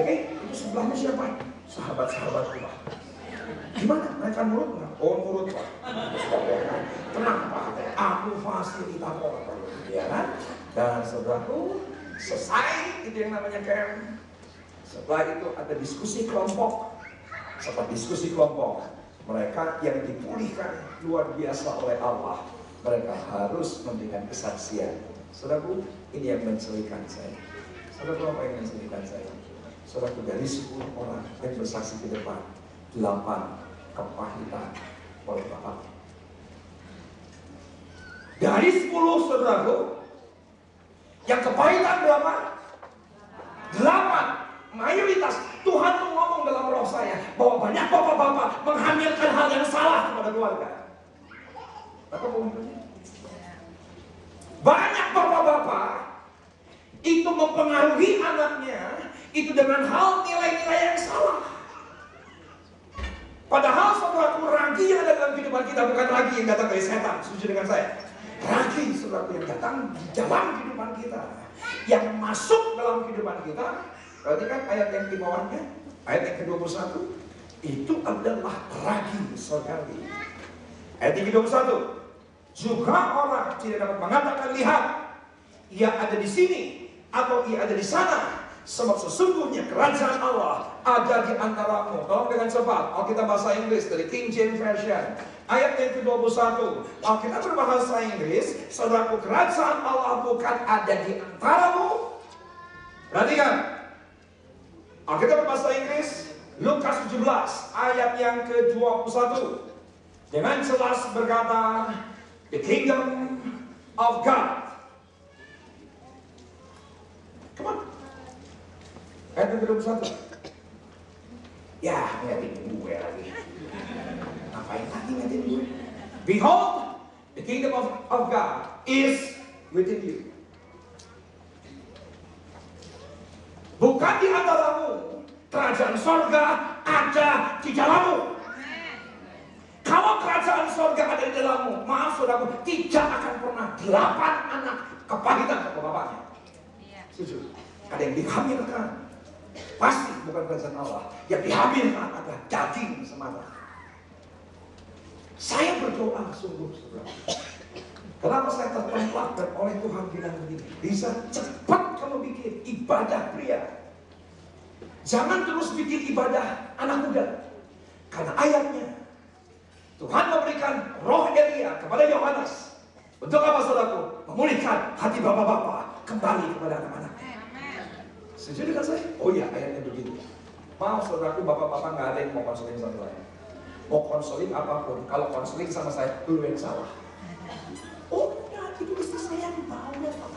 itu sebelahnya siapa? Sahabat-sahabatku Pak. Gimana? Mereka nurut nggak? Oh nurut Pak. Tenang Pak, aku fasilitator, ya kan? Dan saudaraku, selesai itu yang namanya camp. Setelah itu ada diskusi kelompok. Setelah diskusi kelompok, mereka yang dipulihkan luar biasa oleh Allah, mereka harus memberikan kesaksian. Saudaraku, ini yang mencelikan saya. Saudaraku, apa yang mencelikan saya? Saudaraku, dari 10 orang yang bersaksi di depan, 8 kepahitan oleh Bapak. Dari 10 saudaraku, yang kepahitan berapa? 8. Mayoritas. Tuhan tuh ngomong dalam roh saya bahwa banyak bapak-bapak menghamilkan hal yang salah kepada keluarga. Bapak mau ngomongnya? Banyak bapak-bapak itu mempengaruhi anaknya itu dengan hal nilai-nilai yang salah. Padahal saudaraku, ragi yang ada dalam kehidupan kita bukan ragi yang datang dari setan. Setuju dengan saya? Ragi saudaraku yang datang di dalam kehidupan kita, yang masuk dalam kehidupan kita. Perhatikan ayat yang di bawahnya, ayat yang ke-21, itu adalah ragi saudari. Ayat yang ke-21, juga orang tidak dapat mengatakan, lihat, ia ada di sini atau ia ada di sana, sebab sesungguhnya kerajaan Allah ada di antaramu. Tolong dengan cepat, Alkitab bahasa Inggris dari King James Version. Ayat yang ke-21, Alkitab berbahasa Inggris, saudaraku, kerajaan Allah bukan ada di antaramu. Perhatikan, Alkitab berbahasa Inggris, Lukas 17, ayat yang ke-21. Dengan jelas berkata, the kingdom of God. Come on. Ayat yang ke-21. Ya, ngeliatin gue lagi. Ngapain lagi ngeliatin gue? Behold, the kingdom of God is within you. Bukan di antaramu, kerajaan sorga ada di dalammu. Kalau kerajaan sorga ada di dalammu, maaf saudaraku, tidak akan pernah 8 anak kepahitan ke bapaknya. Setuju? Ada yang dihamilkan, pasti bukan kerajaan Allah. Yang dihamilkan adalah daging semata. Saya berdoa sungguh saudara. Kenapa saya tertempat dan oleh Tuhan bilang begini, bisa cepat kamu bikin ibadah pria. Jangan terus bikin ibadah anak muda. Karena ayatnya, Tuhan memberikan roh Elia kepada Yohanes. Untuk apa saudaraku? Memulihkan hati bapak-bapak kembali kepada anak-anaknya. Setuju dengan saya? Oh iya, ayatnya begitu. Maaf saudaraku, bapak-bapak gak ada yang mau konseling sama saya. Mau konseling apapun, kalau konseling sama saya, dulu yang salah. Oh, ya, itu istri saya mau ya, Pak.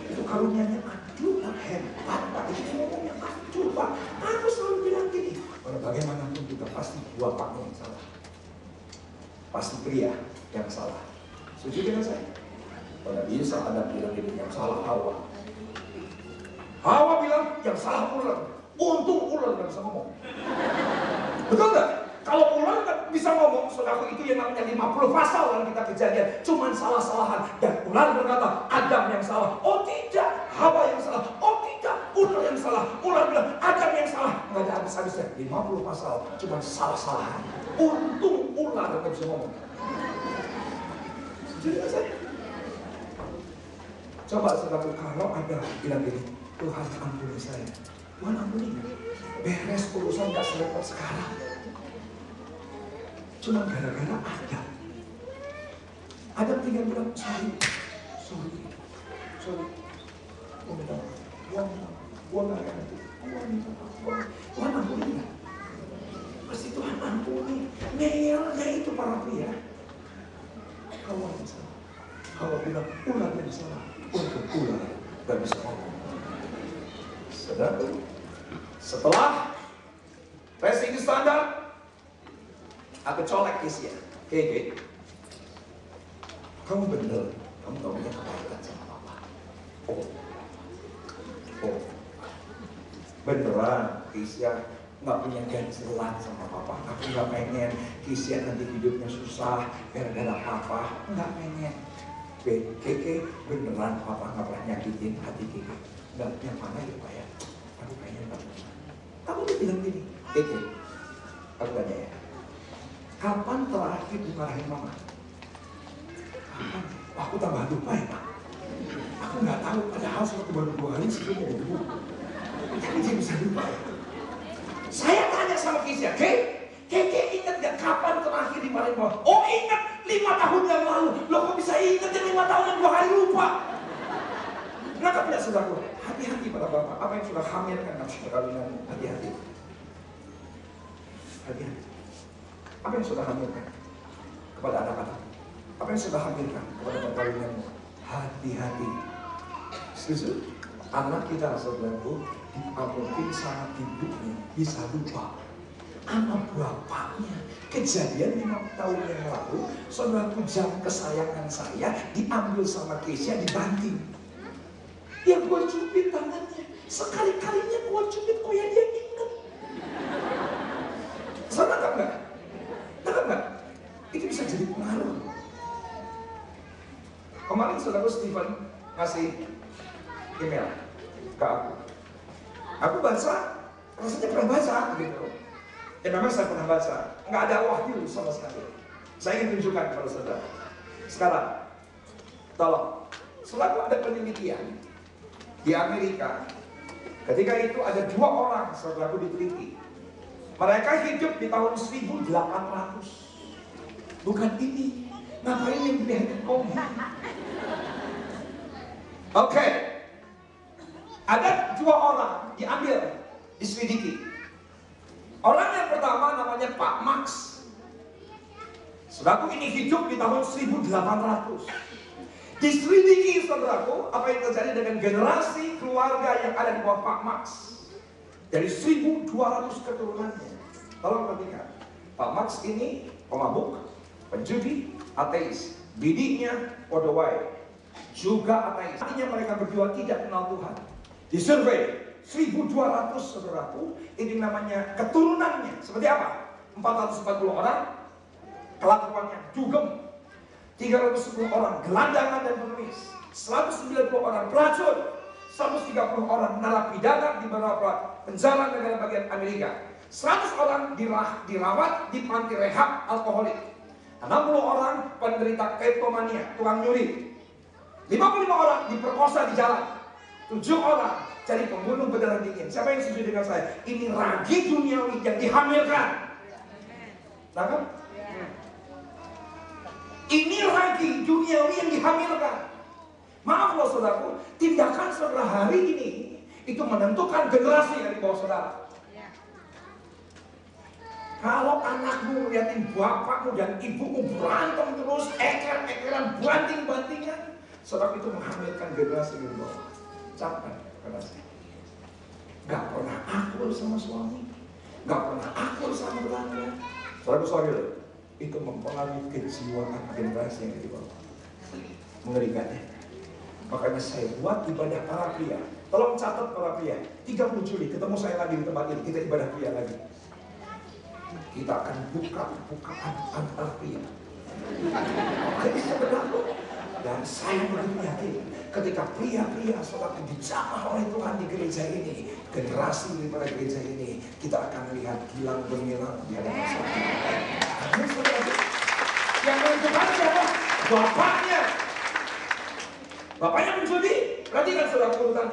Itu karunianya aduh, Pak, hebat, Pak. Itu ngomongnya aduh, Pak. Aku selalu bilang gini, kalau bagaimanapun juga pasti bapaknya yang salah. Pasti pria yang salah. Setuju dengan saya? Pada bisa ada bilang ini yang salah Hawa. Hawa bilang yang salah ular. Untung ular gak bisa ngomong. Betul gak? Kalau ular gak bisa ngomong, saudaraku, itu yang namanya 50 pasal dalam kitab Kejadian. Cuman salah-salahan. Dan ular berkata, Adam yang salah. Oh tidak, Hawa yang salah. Oh tidak, ular yang salah. Ular bilang, Adam yang salah. Nggak ada habis-habisnya. 50 pasal, cuman salah-salahan. Untung ular gak bisa ngomong. Jadi gak saya? Coba saudaraku, kalau ada bilang gini, Tuhan ampuni saya. Tuhan ampuni. Beres urusan gak serempet sekarang. Cuma gara-gara Adam tinggal bilang sorry. Gua minta maaf. Gua nggak ngerti. Gua minta maaf. Tuhan ampuni nggak? Pasti Tuhan ampuni. Ngeyelnya itu para pria. Hawa yang salah. Hawa bilang ular yang salah. Untuk ular gak bisa ngomong. Saudara, setelah tes tinggi standar, aku colek isinya. Oke. Kamu bener, kamu gak punya kepahitan sama papa. Oh. Beneran, Kisya gak punya ganjelan sama papa. Aku gak pengen Kisya nanti hidupnya susah gara-gara papa. Gak pengen. Keke, beneran papa gak pernah nyakitin hati Keke. Enggak, yang mana ya Pak ya? Aduh kayaknya enggak. Kamu tuh bilang gini, Keke, aku tanya ya, kapan terakhir dimarahin mama? Kapan? Wah, aku tambah lupa ya Pak. Aku nggak tahu, padahal suatu baru 2 hari sebelumnya ibu. Tapi dia bisa lupa ya. Saya tanya sama Keisha, Keke ingat gak kapan terakhir dimarahin mama? Oh ingat, 5 tahun yang lalu. Loh kok bisa ingat yang 5 tahun yang 2 hari lupa? Kenapa tidak saudaraku? Hati-hati pada bapak, apa yang sudah hamilkan dalam perkawinanmu, hati-hati. Hati-hati. Apa yang sudah hamilkan kepada anak-anak? Apa yang sudah hamilkan kepada perkawinanmu? Hati-hati. Setuju? Anak kita saudaraku, mungkin saat hidupnya bisa lupa sama bapaknya. Kejadian 5 tahun yang lalu, saudaraku, jam kesayangan saya diambil sama Keisha, dibanting. Dia gue cubit tangannya, sekali-kalinya gue cubit, kok ya dia inget. Saudara nggak? Nggak nggak? Itu bisa jadi pengaruh. Kemarin saudaraku Steven ngasih email ke aku. Aku baca, rasanya pernah baca gitu. Ya memang saya pernah baca, nggak ada wahyu sama sekali. Saya ingin tunjukkan kepada saudara. Sekarang, tolong, selalu ada penelitian di Amerika. Ketika itu ada 2 orang saudaraku diteliti. Mereka hidup di tahun 1800. Bukan ini. Ngapain yang dilihat komi? Oke. Ada 2 orang diambil, diselidiki. Orang yang pertama namanya Pak Max. Saudaraku, ini hidup di tahun 1800. Diselidiki saudaraku, apa yang terjadi dengan generasi keluarga yang ada di bawah Pak Max. Dari 1200 keturunannya. Tolong perhatikan, Pak Max ini pemabuk, penjudi, ateis. Bidinya Odowai juga ateis. Artinya mereka berdua tidak kenal Tuhan. Disurvei 1200 saudaraku, ini namanya keturunannya seperti apa? 440 orang kelakuannya dugem, 310 orang gelandangan dan pengemis, 190 orang pelacur, 130 orang narapidana di beberapa penjara negara bagian Amerika, 100 orang dirawat di panti rehab alkoholik, 60 orang penderita kleptomania, tukang nyuri, 55 orang diperkosa di jalan, 7 orang jadi pembunuh berdarah dingin. Siapa yang setuju dengan saya? Ini ragi duniawi yang dihamilkan. Tangkap? Ini ragi duniawi yang dihamilkan. Maaf loh saudaraku, tindakan saudara hari ini itu menentukan generasi yang di bawah saudara. Kalau anakmu liatin bapakmu dan ibumu berantem terus, eker-ekeran, banting-bantingan, saudara itu menghamilkan generasi yang di bawah. Capek. Gak pernah akur sama suami, gak pernah akur sama tetangga. Saudara-saudara, itu mempengaruhi kejiwaan generasi yang di bawah. Mengerikan ya. Makanya saya buat ibadah para pria. Tolong catat para pria, 30 Juli ketemu saya lagi di tempat ini, kita ibadah pria lagi. Kita akan bukaan antar pria. Jadi sebenarnya, dan saya begitu yakin ketika pria-pria saudara dijamah oleh Tuhan di gereja ini, generasi daripada gereja ini, kita akan melihat gilang gemilang di hadapan saudara. Yang menentukan siapa? Bapaknya. Bapaknya mencuri, berarti kan saudara urutan.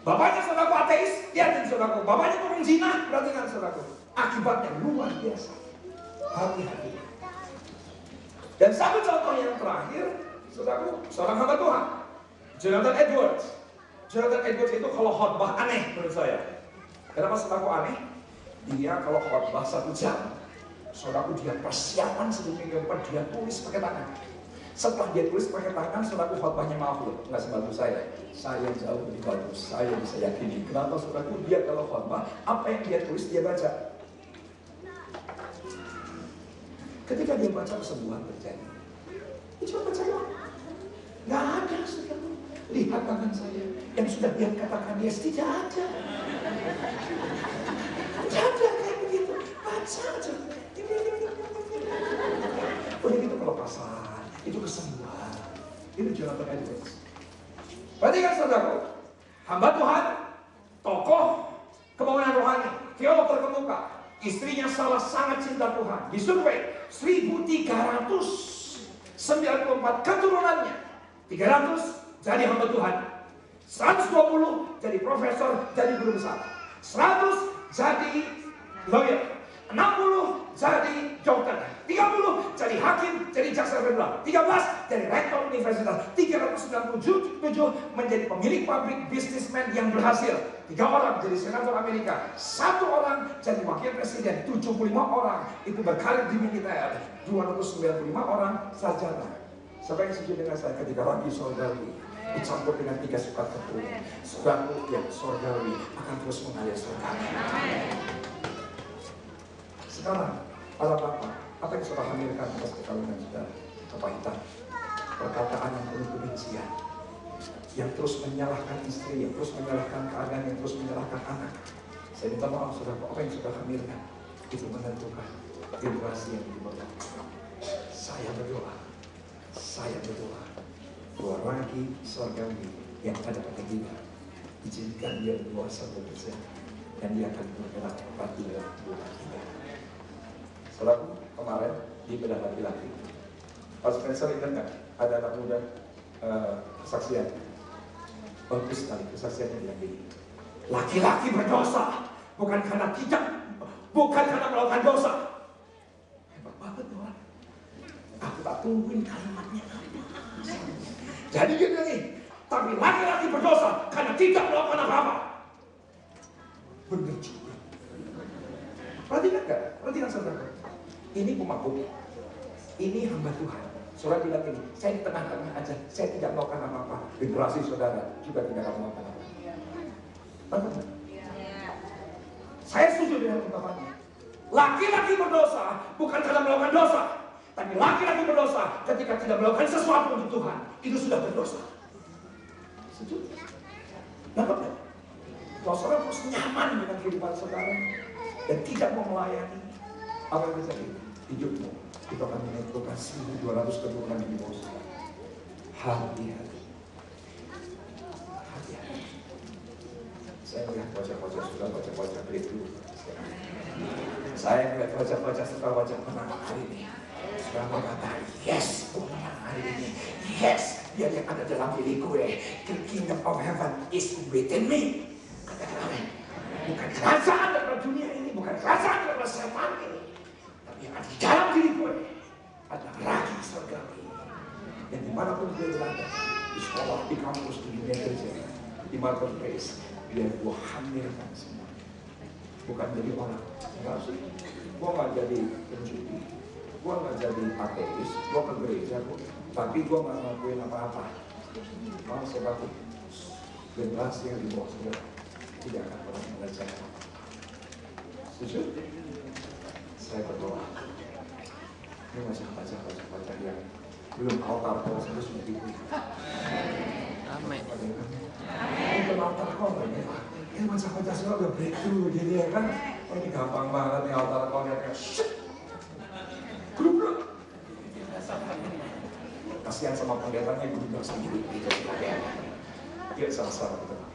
Bapaknya saudara ateis, lihatin saudara. Bapaknya tukang zina, berarti kan saudara. Akibatnya luar biasa. Hati-hati. Dan satu contoh yang terakhir, saudaraku, seorang hamba Tuhan, Jonathan Edwards. Jonathan Edwards itu kalau khotbah aneh menurut saya. Kenapa saudaraku aneh? Dia kalau khotbah 1 jam, saudaraku dia persiapan sedemikian rupa, dia tulis pakai tangan. Setelah dia tulis pakai tangan, saudaraku khotbahnya maaf loh, nggak sebagus saya. Saya jauh lebih bagus, saya bisa yakini. Kenapa saudaraku? Dia kalau khotbah, apa yang dia tulis dia baca. Ketika dia baca kesembuhan terjadi, dia cuma baca doang. Nggak ada saudara. Lihat tangan saya yang sudah dia katakan yes, tidak ada. Tidak ada kayak begitu. Baca aja. Udah gitu kelepasan, itu kesembuhan. Itu Jonathan Edwards. Berarti kan saudara, hamba Tuhan, tokoh kebawaan rohani, teolog terkemuka. Istrinya salah sangat cinta Tuhan. Disurvei 1394 keturunannya. 300 jadi hamba Tuhan. 120 jadi profesor, jadi guru besar. 100 jadi lawyer. 60 jadi dokter. 30 jadi hakim, jadi jaksa federal. 13 jadi rektor universitas. 397 menjadi pemilik pabrik, bisnismen yang berhasil. 3 orang jadi senator Amerika. 1 orang jadi wakil presiden. 75 orang itu berkarir di militer. 295 orang sarjana. Siapa yang setuju dengan saya ketika lagi saudari dicampur dengan 3 sifat keturunan, saudaraku yang surgawi akan terus mengalir surga. Sekarang, para bapak, apa yang saudara hamirkan atas perkawinan saudara? Kepahitan, perkataan yang penuh kebencian, yang terus menyalahkan istri, yang terus menyalahkan keadaan, yang terus menyalahkan anak. Saya minta maaf saudara, apa yang saudara hamirkan itu menentukan generasi yang dibawa. Saya berdoa bahwa Ragi surgawi yang ada pada kita, izinkan dia berkuasa bekerja dan dia akan bergerak tepat di dalam kehidupan kita. Saudaraku, kemarin di bedah laki-laki, Pak Spencer ingat nggak ada anak muda kesaksian bagus sekali kesaksiannya bilang gini, laki-laki berdosa bukan karena melakukan dosa. Hebat banget Tuhan. Aku tak tungguin kalimatnya. Jadi dia bilang ini, tapi laki-laki berdosa karena tidak melakukan apa-apa. Benar juga. Perhatikan nggak? Perhatikan saudara. Ini pemabuk, ini hamba Tuhan. Saudara bilang ini, saya di tengah-tengah aja, saya tidak melakukan apa-apa. Generasi saudara juga tidak akan melakukan apa-apa. Saya setuju dengan ungkapannya. Laki-laki berdosa bukan karena melakukan dosa, tapi laki-laki berdosa ketika tidak melakukan sesuatu untuk Tuhan, itu sudah berdosa. Setuju? Dapat ya? Kalau saudara terus nyaman dengan kehidupan saudara dan tidak mau melayani, apa yang terjadi? Hidupmu itu akan menentukan 1.200 keturunan di bawah saudara. Hati-hati. Hati-hati. Saya melihat wajah-wajah sudah wajah-wajah breakthrough. Saya melihat wajah-wajah sudah wajah menang hari ini. Sudah berkata, yes, gue menang hari ini. Yes, dia yang ada dalam diri gue. The kingdom of heaven is within me. Katakan amin. Bukan kerajaan dalam dunia ini, bukan kerajaan dalam setan ini, tapi yang ada di dalam diri gue adalah Ragi surgawi. Dan dimanapun gue berada, di sekolah, di kampus, di dunia kerja, di marketplace, biar gue hamirkan semua. Bukan jadi orang. Enggak sih. Gue gak jadi penjudi, gue gak jadi ateis, gue ke gereja, tapi gue gak ngakuin apa-apa. Malah sebab generasi yang di bawah saudara tidak akan pernah belajar apa-apa. Setuju? Saya berdoa. Ini masih baca yang belum altar kalau saya sudah dibuat. Amin. Ini altar kau ya. Ini baca semua udah breakthrough jadi ya kan. Oh ini gampang banget nih altar kau lihatnya. Grup. Kasihan sama pendetanya grup sendiri gitu. Ya sama-sama kita.